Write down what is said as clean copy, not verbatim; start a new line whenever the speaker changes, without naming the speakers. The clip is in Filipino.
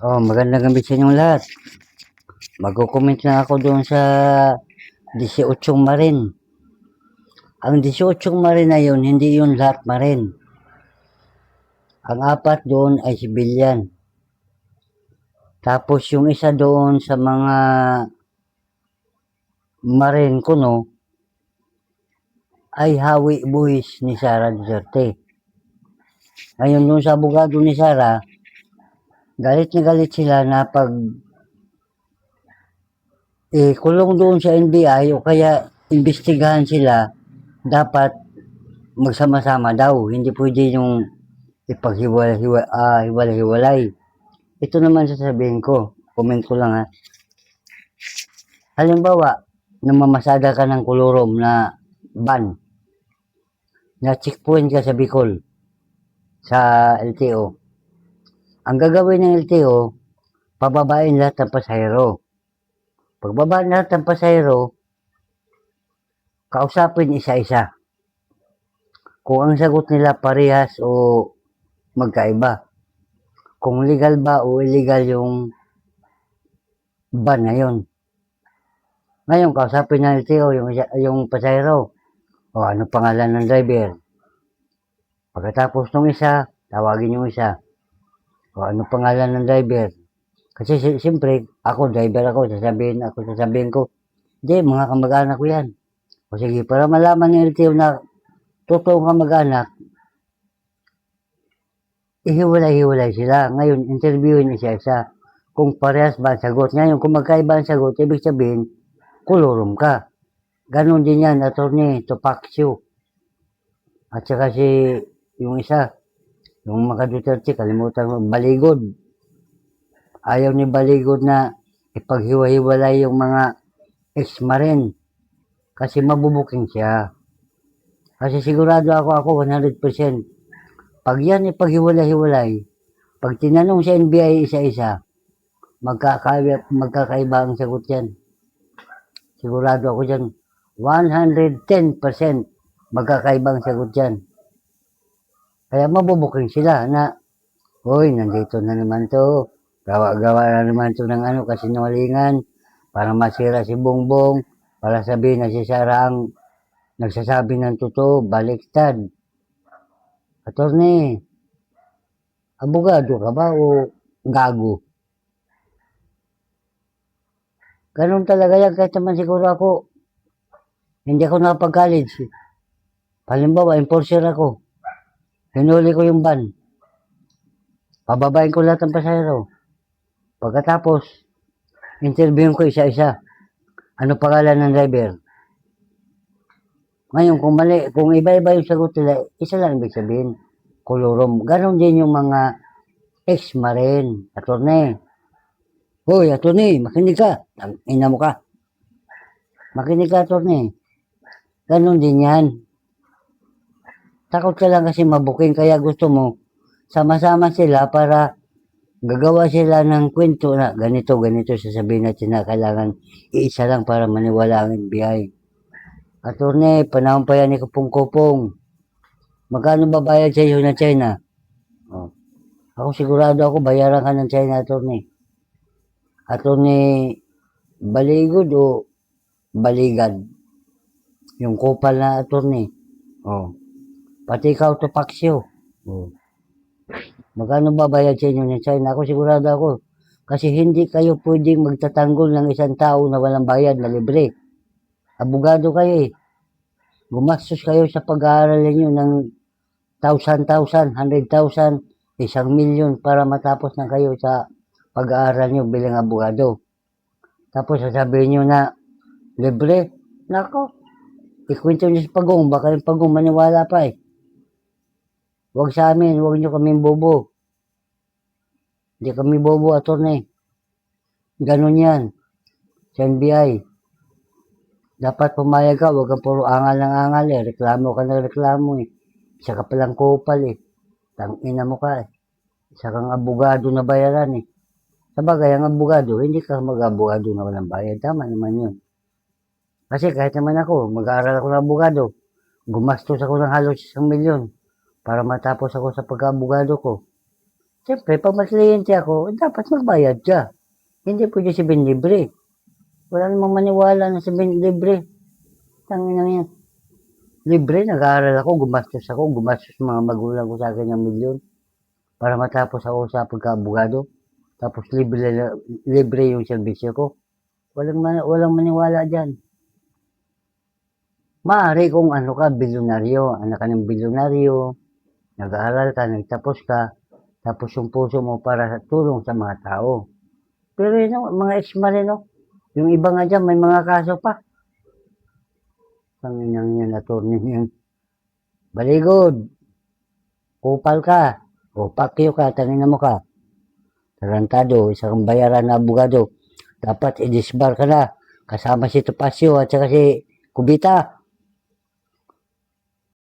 Oh, magandang gabi sa inyong lahat. Magko-comment lang ako doon sa 18 Marin. Ang 18 Marin na yun, hindi yun lahat Marin. Ang apat doon ay civilian. Tapos yung isa doon sa mga Marin kuno ay Hawi Buwis ni Sara Duterte. Ngayon doon sa abogado ni Sara, galit na galit sila na pag kulong doon sa NBI o kaya imbestigahan sila, dapat magsama-sama daw. Hindi pwede yung ipaghiwalay-hiwalay. Ito naman sasabihin ko. Comment ko lang ha. Halimbawa, namamasada ka ng kolorom na van. Na checkpoint ka sa Bicol. Sa LTO. Ang gagawin ng LTO, pababain lahat ng pasahero. Pagbaba lahat ng pasahero, kausapin isa-isa. Kung ang sagot nila parehas o magkaiba. Kung legal ba o illegal yung ban na yun. Ngayon, kausapin ng LTO yung pasahero. O ano pangalan ng driver. Pagkatapos ng isa, tawagin yung isa. O ano pangalan ng driver. Kasi siyempre, ako, driver ako, sasabihin ko, hindi, mga kamag-anak ko yan. O sige, para malaman ng LTO na totoong kamag-anak, ihiwalay-hiwalay sila. Ngayon, interviewin isa-isa. Kung parehas ba ang sagot. Ngayon, kung magkaiba ang sagot, ibig sabihin, kolorom ka. Ganon din yan, attorney Topacio. At saka yung isa, yung mga Duterte, kalimutan mo, Baligod. Ayaw ni Baligod na ipaghiwa-hiwalay yung mga ex-marin. Kasi mabubuking siya. Kasi sigurado ako 100%. Pag yan ipaghiwalay-hiwalay, pag tinanong sa NBI isa-isa, magkakaiba ang sagot yan. Sigurado ako dyan. 110% magkakaibang sagot dyan. Kaya mabubuking sila na, hoy, nandito na naman to. Gawa-gawa na naman to ng kasinungalingan para masira si Bongbong, para sabihin na si Sara ang nagsasabi ng totoo, baliktad. Attorney, abogado ka ba o gago? Ganun talaga yan, kahit naman siguro ako, hindi ako nakapag-college. Halimbawa, enforcer ako. Hinuli ko yung van. Pababain ko lahat ng pasahero. Pagkatapos, interviewin ko isa-isa. Ano pangalan ng driver? Ngayon, kung mali, kung iba-iba yung sagot nila, isa lang ibig sabihin, kolorom. Ganon din yung mga ex-marin. Attorney. Hoy, attorney, makinig ka. Ina mo ka. Makinig ka, attorney. Ganon din yan. Takot ka lang kasi mabuking, kaya gusto mo, sama-sama sila para gagawa sila ng kwento na ganito sasabihin natin na kailangan iisa lang para maniwala ang NBI. Attorney, panahon pa yan ni Kupong-Kupong. Magkano babayad sa iyo ng China? Oh. Ako sigurado ako, bayaran ka ng China, attorney. Attorney, Baligod o Baligad? Yung kupal na attorney. Oh. Pati ikaw, Topacio. Oh. Magkano babayad sa inyo ng China? Ako sigurado ako. Kasi hindi kayo pwedeng magtatanggol ng isang tao na walang bayad na libre. Abogado kayo eh. Gumastos kayo sa pag-aaral niyo ng 1,000, 100,000, 1,000,000 para matapos na kayo sa pag-aaral niyo bilang abogado. Tapos sasabihin niyo na libre. Nako, ikwento niyo sa Pagong. Baka yung Pagong maniwala pa eh. Huwag sa amin, huwag niyo kaming bobo. Hindi kami bobo, attorney. Ganon yan. Sa NBI. Dapat pumayag ka, huwag kang puro angal ng angal eh. Reklamo ka ng reklamo eh. Isa ka palang kupal eh. Tangina mo ka eh. Isa kang abogado na bayaran eh. Sabagay, ang abogado, hindi ka mag-abogado na walang bayad. Tama naman yun. Kasi kahit naman ako, mag-aaral ako ng abogado. Gumastos ako ng halos 1,000,000 para matapos ako sa pagka-abogado ko. Siyempre, pag may kliyente ako, dapat magbayad ka. Hindi pwede sabihin libre. Wala namang maniwala na sabihin libre. Tangina yan. Libre, nag-aaral ako, gumastos mga magulang ko sa akin ng milyon para matapos ako sa pagka-abogado. Tapos libre yung serbisyo ko. Walang maniwala dyan. Maaari kung ano ka, bilyonaryo, anak ka ng bilyonaryo, nag-aaral ka, nagtapos ka, tapos yung puso mo para sa tulong sa mga tao. Pero yun, mga ex-marino, yung iba nga dyan, may mga kaso pa. Tanginang yan, attorney yan. Baligod, kupal ka, o pakyo ka, tangina mo ka. Tarantado, isa kang bayaran na abogado. Dapat i-disbar ka na. Kasama si Topacio at saka si Kubita.